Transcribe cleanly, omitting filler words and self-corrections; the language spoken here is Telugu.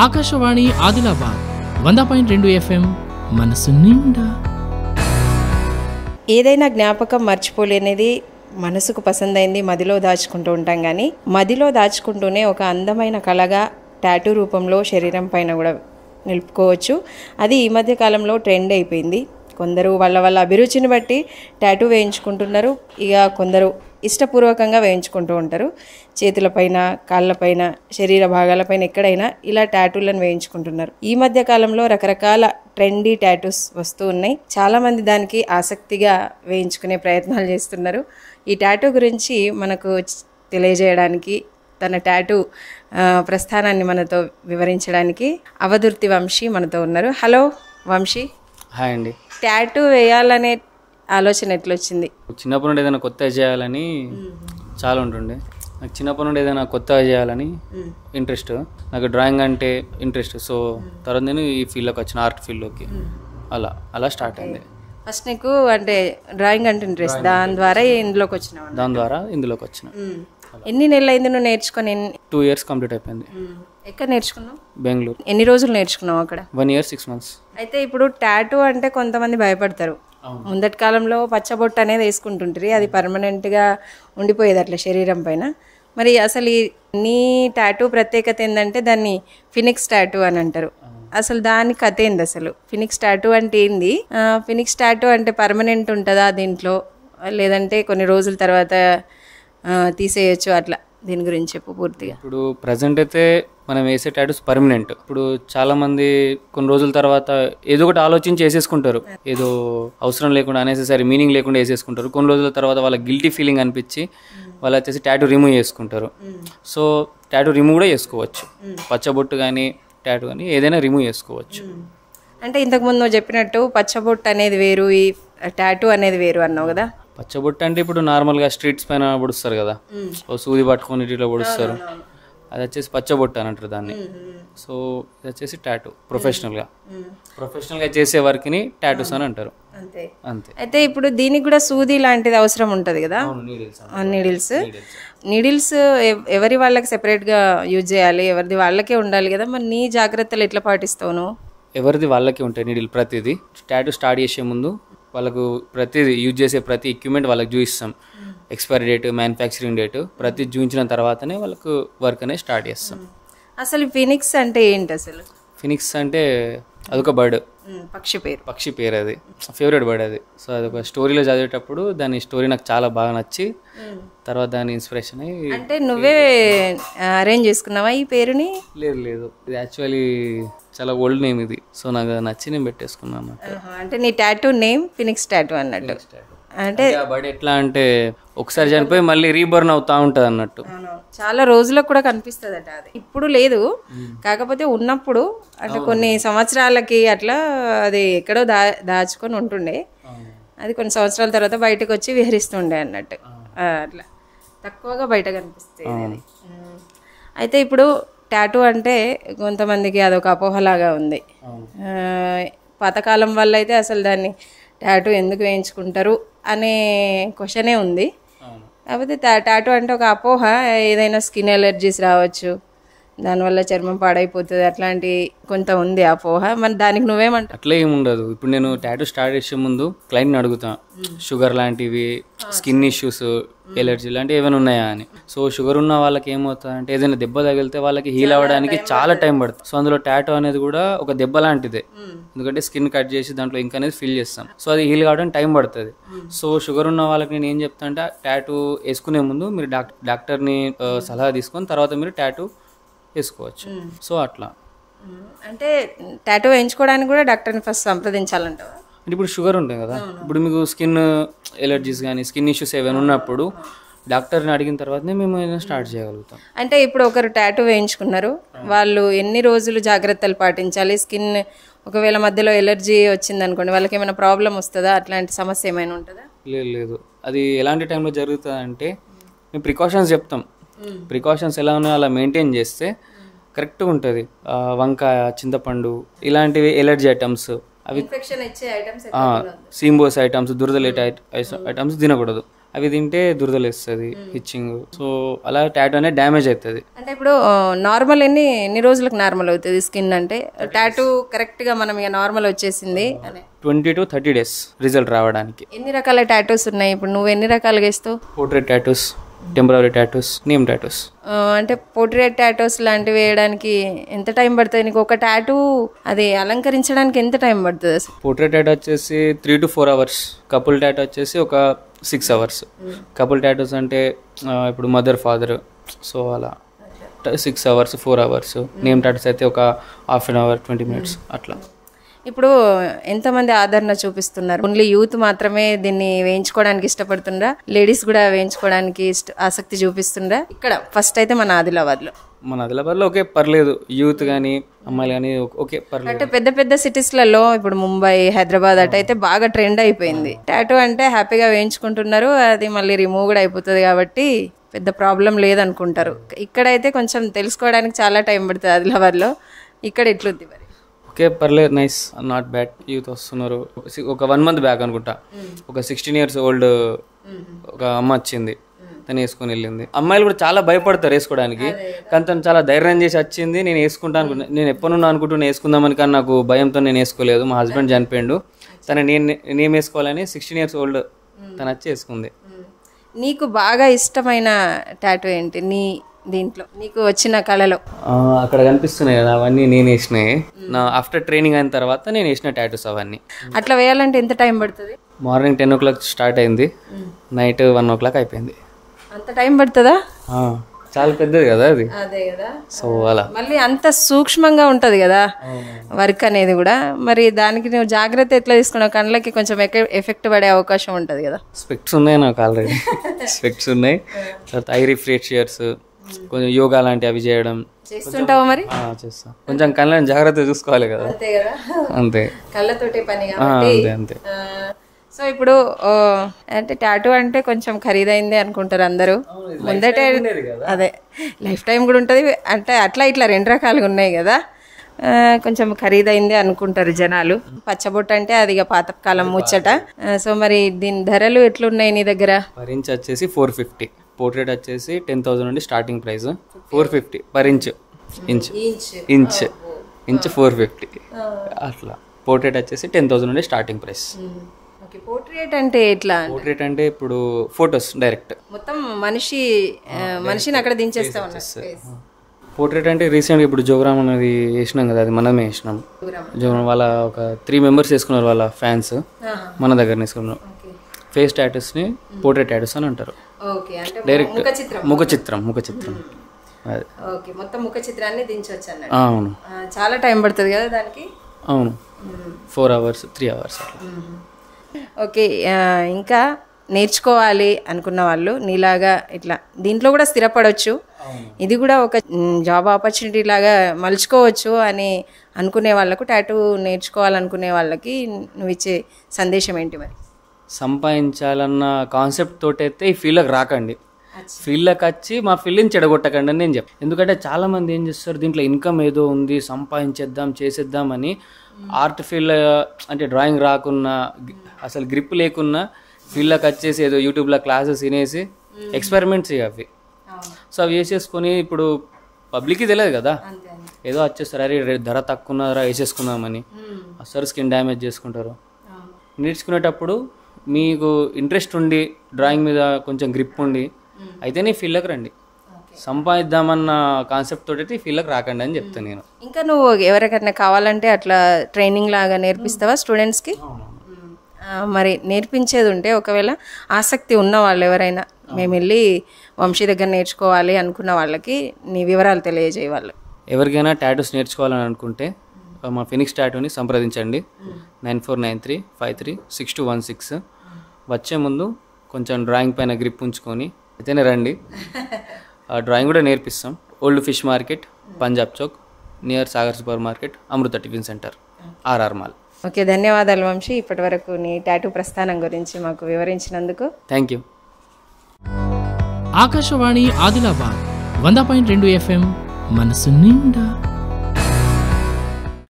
ఆకాశవాణి ఆదిలాబాద్ 100.2 FM మనసు నిండా. ఏదైనా జ్ఞాపకం మర్చిపోలేనిది, మనసుకు పసందైంది మదిలో దాచుకుంటూ ఉంటాం. కానీ మదిలో దాచుకుంటూనే ఒక అందమైన కళగా టాటూ రూపంలో శరీరం పైన కూడా నిలుపుకోవచ్చు. అది ఈ మధ్య కాలంలో ట్రెండ్ అయిపోయింది. కొందరు వాళ్ళ అభిరుచిని బట్టి టాటూ వేయించుకుంటున్నారు. ఇక కొందరు ఇష్టపూర్వకంగా వేయించుకుంటూ ఉంటారు. చేతులపైన, కాళ్ళపైన, శరీర భాగాలపైన ఎక్కడైనా ఇలా టాటూలను వేయించుకుంటున్నారు. ఈ మధ్య కాలంలో రకరకాల ట్రెండీ టాటూస్ వస్తూ ఉన్నాయి. చాలామంది దానికి ఆసక్తిగా వేయించుకునే ప్రయత్నాలు చేస్తున్నారు. ఈ టాటూ గురించి మనకు తెలియజేయడానికి, తన టాటూ ప్రస్థానాన్ని మనతో వివరించడానికి అవధూర్తి వంశీ మనతో ఉన్నారు. హలో వంశీ. హాయ్ అండి. టాటూ వేయాలనే ఆలోచన ఎట్లొచ్చింది? చిన్నప్పటి నుండి ఏదైనా కొత్తగా చేయాలని చాలా ఉంటుండే. నాకు చిన్నప్పటి నుండి ఏదైనా కొత్తగా చేయాలని ఇంట్రెస్ట్. నాకు డ్రాయింగ్ అంటే ఇంట్రెస్ట్. సో తర్వాత నేను ఈ ఫీల్డ్లోకి వచ్చిన, ఆర్ట్ ఫీల్డ్లోకి. అలా స్టార్ట్ అయింది. ఫస్ట్ నీకు అంటే డ్రాయింగ్ అంటే ఇంట్రెస్ట్, దాని ద్వారా ఇందులోకి వచ్చిన. ఎన్ని నెలలు అయింది నువ్వు నేర్చుకొని? 2 years కంప్లీట్ అయిపోయింది. ఎక్కడ నేర్చుకున్నావు? బెంగళూరు. ఎన్ని రోజులు నేర్చుకున్నావు అక్కడ? 1 year 6 months. అయితే ఇప్పుడు టాటూ అంటే కొంతమంది భయపడతారు. ముందటి కాలంలో పచ్చబొట్టు అనేది వేసుకుంటుంటారు, అది పర్మనెంట్గా ఉండిపోయేది అట్లా శరీరం పైన. మరి అసలు నీ టాటూ ప్రత్యేకత ఏంటంటే దాన్ని ఫినిక్స్ టాటూ అని అంటారు. అసలు దాని కథ ఏంది? అసలు ఫినిక్స్ టాటూ అంటే ఏంది? ఫినిక్స్ టాటూ అంటే పర్మనెంట్ ఉంటుందా దీంట్లో, లేదంటే కొన్ని రోజుల తర్వాత తీసేయచ్చు, అట్లా దీని గురించి చెప్పు పూర్తిగా. ఇప్పుడు ప్రజెంట్ అయితే మనం వేసే టాటూస్ పర్మనెంట్. ఇప్పుడు చాలా మంది కొన్ని రోజుల తర్వాత ఏదో ఒకటి ఆలోచించి వేసేసుకుంటారు, ఏదో అవసరం లేకుండా, అనేసరి మీనింగ్ లేకుండా వేసేసుకుంటారు. కొన్ని రోజుల తర్వాత వాళ్ళ గిల్టీ ఫీలింగ్ అనిపించి వాళ్ళు వచ్చేసి టాటూ రిమూవ్ చేసుకుంటారు. సో టాటూ రిమూవ్ కూడా చేసుకోవచ్చు. పచ్చబొట్టు కానీ టాటూ కానీ ఏదైనా రిమూవ్ చేసుకోవచ్చు. అంటే ఇంతకుముందు నువ్వు చెప్పినట్టు పచ్చబొట్టు అనేది వేరు, ఈ టాటూ అనేది వేరు అన్నావు కదా. పచ్చబొట్టు అంటే ఇప్పుడు నార్మల్గా స్ట్రీట్స్ పైన పొడుస్తారు కదా, ఓ సూది పట్టుకొని ఇట్లా పొడుస్తారు, అది వచ్చేసి పచ్చబొట్టు అని అంటారు దాన్ని. సో ఇది వచ్చేసి టాటూ ప్రొఫెషనల్గా చేసే వర్క్ని టాటూస్ అని అంటారు. అంతే. అయితే ఇప్పుడు దీనికి కూడా సూది లాంటిది అవసరం ఉంటుంది కదా, నీడిల్స్ ఎవరి వాళ్ళకి సెపరేట్గా యూజ్ చేయాలి, ఎవరిది వాళ్ళకే ఉండాలి కదా. మరి నీ జాగ్రత్తలు ఎట్లా పాటిస్తావు? ఎవరిది వాళ్ళకే ఉంటాయి నీడిల్. ప్రతిదీ టాటూ స్టార్ట్ చేసే ముందు వాళ్ళకు ప్రతిదీ యూజ్ చేసే ప్రతి ఎక్విప్మెంట్ వాళ్ళకి చూపిస్తాం. ఎక్స్పైరీ డేట్, మ్యానుఫ్యాక్చరింగ్ డేట్ ప్రతి చూపించిన తర్వాతనే వాళ్ళకు వర్క్ అనేది స్టార్ట్ చేస్తాం. అసలు ఫినిక్స్ అంటే ఏంటి? అసలు ఫినిక్స్ అంటే అదొక బర్డ్, పక్షి పేరు. అది ఫేవరెట్ బర్డ్ అది. సో అదొక స్టోరీలో చదివేటప్పుడు దాని స్టోరీ నాకు చాలా బాగా నచ్చి తర్వాత దాని ఇన్స్పిరేషన్ అయ్యి. అంటే నువ్వే అరేంజ్ చేసుకున్నావా ఈ పేరుని? లేదు, ఇది యాక్చువల్లీ చాలా ఓల్డ్ నేమ్ ఇది. సో నాకు నచ్చి నేను పెట్టేసుకున్నాను. అంటే నీ టాటూ నేమ్ ఫినిక్స్ టాటూ అన్నట్టు. అంటే బర్డ్ ఎట్లా అంటే ఒకసారి చనిపోయి మళ్ళీ రీబర్న్ అవుతా ఉంటది అన్నట్టు. చాలా రోజులకు కూడా కనిపిస్తుంది అట. అది ఇప్పుడు లేదు, కాకపోతే ఉన్నప్పుడు అంటే కొన్ని సంవత్సరాలకి అట్లా అది ఎక్కడో దాచుకొని ఉంటుండే. అది కొన్ని సంవత్సరాల తర్వాత బయటకు వచ్చి విహరిస్తుండే అన్నట్టు. అట్లా తక్కువగా బయట కనిపిస్తుంది అది. అయితే ఇప్పుడు టాటూ అంటే కొంతమందికి అదొక అపోహలాగా ఉంది. పాతకాలం వల్ల అయితే అసలు దాన్ని టాటూ ఎందుకు వేయించుకుంటారు అనే క్వశ్చనే ఉంది. కాకపోతే టాటూ అంటే ఒక అపోహ, ఏదైనా స్కిన్ ఎలర్జీస్ రావచ్చు, దానివల్ల చర్మం పాడైపోతుంది, అట్లాంటి కొంత ఉంది అపోహ. మరి దానికి నువ్వేమంటావు? అట్లా ఏముండదు. ఇప్పుడు నేను టాటూ స్టార్ట్ చేసే ముందు క్లయింట్ని అడుగుతాను, షుగర్ లాంటివి, స్కిన్ ఇష్యూస్, ఎలర్జీ లాంటివి ఏమైనా ఉన్నాయా అని. సో షుగర్ ఉన్న వాళ్ళకి ఏమవుతుంది అంటే ఏదైనా దెబ్బ తగిలితే వాళ్ళకి హీల్ అవ్వడానికి చాలా టైం పడుతుంది. సో అందులో టాటూ అనేది కూడా ఒక దెబ్బ లాంటిదే, ఎందుకంటే స్కిన్ కట్ చేసి దాంట్లో ఇంక్ అనేది ఫిల్ చేస్తాం. సో అది హీల్ కావడానికి టైం పడుతుంది. సో షుగర్ ఉన్న వాళ్ళకి నేను ఏం చెప్తాను అంటే టాటూ వేసుకునే ముందు మీరు డాక్టర్ని సలహా తీసుకొని తర్వాత మీరు టాటూ వేసుకోవచ్చు. సో అట్లా అంటే టాటూ వేయించుకోవడానికి కూడా డాక్టర్ని ఫస్ట్ సంప్రదించాలంటావా? అంటే ఇప్పుడు షుగర్ ఉంటుంది కదా, ఇప్పుడు మీకు స్కిన్ ఎలర్జీస్ కానీ స్కిన్ ఇష్యూస్ ఏమైనా ఉన్నప్పుడు డాక్టర్ని అడిగిన తర్వాతనే మేము ఏదైనా స్టార్ట్ చేయగలుగుతాం. అంటే ఇప్పుడు ఒకరు టాటూ వేయించుకున్నారు, వాళ్ళు ఎన్ని రోజులు జాగ్రత్తలు పాటించాలి? స్కిన్ ఒకవేళ మధ్యలో ఎలర్జీ వచ్చింది అనుకోండి, వాళ్ళకి ఏమైనా ప్రాబ్లం వస్తుందా? అట్లాంటి సమస్య ఏమైనా ఉంటుందా? లేదు. అది ఎలాంటి టైంలో జరుగుతుంది అంటే మేము ప్రికాషన్స్ చెప్తాం. ప్రికాషన్స్ ఎలా ఉన్నాయో అలా మెయింటైన్ చేస్తే కరెక్ట్గా ఉంటుంది. వంకాయ, చింతపండు ఇలాంటివి ఎలర్జీ ఐటమ్స్, అవి ఇన్ఫెక్షన్ ఇచ్చే ఐటమ్స్, సీంబోస్ ఐటమ్స్, దురదలేట్ ఐటమ్స్ తినకూడదు. అవి తింటే దురదలేస్తుంది, ఇచ్చింగ్. సో అలా టాటూ అనేది డ్యామేజ్ అవుతుంది. అంటే ఇప్పుడు నార్మల్ ఎన్ని రోజులకు నార్మల్ అవుతుంది స్కిన్? అంటే టాటూ కరెక్ట్గా మనం ఇక నార్మల్ వచ్చేసింది అని 20 to 30 days రిజల్ట్ రావడానికి. ఎన్ని రకాల టాటూస్ ఉన్నాయి? ఇప్పుడు నువ్వు ఎన్ని రకాలుగా ఇస్తావు? Portrait tattoos, temporary tattoos, name tattoos. అంటే పోర్ట్రేట్ టాటూస్ లాంటివి వేయడానికి ఎంత టైం పడుతుంది నీకు? ఒక టాటూ అది అలంకరించడానికి ఎంత టైం పడుతుంది అసలు? పోర్ట్రేట్ టాటూ వచ్చేసి 3 to 4 hours. కపుల్ టాటూ వచ్చేసి ఒక 6 hours. కపుల్ టాటూస్ అంటే ఇప్పుడు మదర్ ఫాదర్, సో అలా 6 hours 4 hours. నేమ్ టాటూస్ అయితే ఒక హాఫ్ అన్ అవర్ 20 minutes అట్లా. ఇప్పుడు ఎంతమంది ఆదరణ చూపిస్తున్నారు? ఓన్లీ యూత్ మాత్రమే దీన్ని వేయించుకోవడానికి ఇష్టపడుతుండ్రా? లేడీస్ కూడా వేయించుకోవడానికి ఆసక్తి చూపిస్తుండ్రా? ఇక్కడ ఫస్ట్ అయితే మన ఆదిలాబాద్లో ఓకే పర్లేదు, యూత్ కానీ అమ్మాయిలు కానీ ఓకే పర్లేదు. అంటే పెద్ద పెద్ద సిటీస్లలో ఇప్పుడు ముంబై, హైదరాబాద్ అటు అయితే బాగా ట్రెండ్ అయిపోయింది. టాటూ అంటే హ్యాపీగా వేయించుకుంటున్నారు, అది మళ్ళీ రిమూవ్ కూడా అయిపోతుంది కాబట్టి పెద్ద ప్రాబ్లం లేదనుకుంటారు. ఇక్కడైతే కొంచెం తెలుసుకోవడానికి చాలా టైం పడుతుంది ఆదిలాబాద్లో. ఇక్కడ ఎట్లుంది మరి? ఓకే పర్లేదు, నైస్, నాట్ బ్యాడ్. యూత్ వస్తున్నారు. ఒక 1 month బ్యాక్ అనుకుంటా ఒక 16 years old ఒక అమ్మ వచ్చింది, తను వేసుకొని వెళ్ళింది. అమ్మాయిలు కూడా చాలా భయపడతారు వేసుకోవడానికి, కానీ తను చాలా ధైర్యం చేసి వచ్చింది. నేను వేసుకుంటా అనుకున్నా, నేను ఎప్పటినున్నా అనుకుంటున్నా వేసుకుందామని, కానీ నాకు భయంతో నేను వేసుకోలేదు. మా హస్బెండ్ చనిపోయిండు, నేను వేసుకోవాలని 16 years old తను వచ్చి వేసుకుంది. నీకు బాగా ఇష్టమైన టాటూ ఏంటి నీ దీంట్లో, నీకు వచ్చిన కళలో? అక్కడ కనిపిస్తున్నాయి కదా అవన్నీ నేను వేసినాయి. నా ఆఫ్టర్ ట్రైనింగ్ అయిన తర్వాత నేను వేసిన టాటూస్ అవన్నీ. అట్లా వేయాలంటే ఎంత టైం పడుతుంది? మార్నింగ్ 10 o'clock స్టార్ట్ అయింది, నైట్ 1 o'clock అయిపోయింది. అంత టైం పడుతుందా? చాలా పెద్దది కదా అది. అదే కదా. సో అలా మళ్ళీ అంత సూక్ష్మంగా ఉంటది కదా వర్క్ అనేది కూడా. మరి దానికి నువ్వు జాగ్రత్త ఎట్లా తీసుకున్నావు? కళ్ళకి కొంచెం ఎఫెక్ట్ పడే అవకాశం ఉంటది కదా. స్పెక్ట్స్ ఉన్నాయి నాకు ఆల్రెడీ, స్పెక్ట్స్ ఉన్నాయి. తర్వాత ఐ రిఫ్రెషర్స్, కొంచెం యోగా లాంటి అవి చేయడం చేస్తుంటావా మరి? చేస్తా. కొంచెం కళ్ళని జాగ్రత్త చూసుకోవాలి కదా. అంతే కదా, అంతే, కళ్ళతోటి పని. అంతే అంతే. సో ఇప్పుడు అంటే టాటూ అంటే కొంచెం ఖరీదైంది అనుకుంటారు అందరూ. ముందటే అదే లైఫ్ టైం కూడా ఉంటుంది అంటే అట్లా ఇట్లా 2 రకాలుగా ఉన్నాయి కదా. కొంచెం ఖరీదైంది అనుకుంటారు జనాలు. పచ్చబొట్టు అంటే అది ఇక పాతకాలం ముచ్చట. సో మరి దీని ధరలు ఎట్లున్నాయి నీ దగ్గర? పర్ ఇంచ్ వచ్చేసి 450, పోర్ట్రేట్ వచ్చేసి 10,000 నుండి starting price. 450 per inch, inch 450 అట్లా. పోర్ట్రేట్ వచ్చేసి 10,000 నుండి స్టార్టింగ్ ప్రైస్. పోర్ట్రేట్ అంటే ఎట్లా? పోర్ట్రేట్ అంటే ఇప్పుడు ఫొటోస్ డైరెక్ట్ మొత్తం మనిషిని అక్కడ దించేస్తా ఉన్నారు. పోర్ట్రేట్ అంటే రీసెంట్గా ఇప్పుడు జోగ్రామ్ అనేది వేసినాం కదా, అది మనమే వేసినాం. జోగ్రామ్ వాళ్ళ ఒక 3 members వేసుకున్నారు, వాళ్ళ ఫ్యాన్స్ మన దగ్గర వేసుకున్నారు. ఫేస్ టాటూస్ని పోర్ట్రేట్ టాటూస్ అని అంటారు. డైరెక్ట్ ముఖ చిత్రం అది. మొత్తం ముఖ చిత్రాన్ని దించవచ్చు అన్నట్టు. అవును, చాలా టైం పడుతుంది కదా దానికి. అవును, 4 hours 3 hours అట్లా. ఓకే, ఇంకా నేర్చుకోవాలి అనుకున్న వాళ్ళు నీలాగా ఇట్లా దీంట్లో కూడా స్థిరపడవచ్చు, ఇది కూడా ఒక జాబ్ ఆపర్చునిటీ లాగా మలుచుకోవచ్చు అని అనుకునే వాళ్ళకు, టాటూ నేర్చుకోవాలనుకునే వాళ్ళకి నువ్వు ఇచ్చే సందేశం ఏంటి మరి? సంపాదించాలన్న కాన్సెప్ట్ తోటి అయితే ఈ ఫీల్డ్కి రాకండి. ఫీల్డ్కి వచ్చి మా ఫీల్డ్ని చెడగొట్టకండి అని నేను చెప్తాను. ఎందుకంటే చాలామంది ఏం చేస్తారు, దీంట్లో ఇన్కమ్ ఏదో ఉంది సంపాదించేద్దాం చేసేద్దామని ఆర్ట్ ఫీల్డ్ అంటే డ్రాయింగ్ రాకున్నా అసలు గ్రిప్ లేకున్నా ఫీల్డ్కి వచ్చేసి ఏదో యూట్యూబ్లో క్లాసెస్ వినేసి ఎక్స్పెరిమెంట్స్ అవి. సో అవి వేసేసుకొని ఇప్పుడు పబ్లిక్కి తెలియదు కదా, ఏదో వచ్చేస్తారు అరే ధర తక్కువ ధర వేసేసుకుందామని అసలు స్కిన్ డ్యామేజ్ చేసుకుంటారు. నేర్చుకునేటప్పుడు మీకు ఇంట్రెస్ట్ ఉండి డ్రాయింగ్ మీద కొంచెం గ్రిప్ ఉండి అయితేనే ఫీల్డ్కి రండి. సంపాదిద్దామన్న కాన్సెప్ట్ తోటి ఫీల్డ్కి రాకండి అని చెప్తాను నేను. ఇంకా నువ్వు ఎవరికైనా కావాలంటే అట్లా ట్రైనింగ్ లాగా నేర్పిస్తావా స్టూడెంట్స్కి? మరి నేర్పించేది ఉంటే ఒకవేళ ఆసక్తి ఉన్న వాళ్ళు ఎవరైనా మేము వెళ్ళి వంశీ దగ్గర నేర్చుకోవాలి అనుకున్న వాళ్ళకి నీ వివరాలు తెలియజేయ వాళ్ళు. ఎవరికైనా టాటూస్ నేర్చుకోవాలని అనుకుంటే మా ఫినిక్స్ టాటూని సంప్రదించండి. 9493536216. వచ్చే ముందు కొంచెం డ్రాయింగ్ పైన గ్రిప్ ఉంచుకొని అయితేనే రండి. డ్రాయింగ్ కూడా నేర్పిస్తాం. Old fish market, Punjab Chowk, near Sagar super market, Amrutha tiffin centre, RR mall. Okay, ధన్యవాదాలు వంశీ. ఇప్పటి వరకు నీ టాటూ ప్రస్థానం గురించి మాకు వివరించినందుకు. Thank you. Akashvani Adilabad 100.2 FM మనసు నిండా.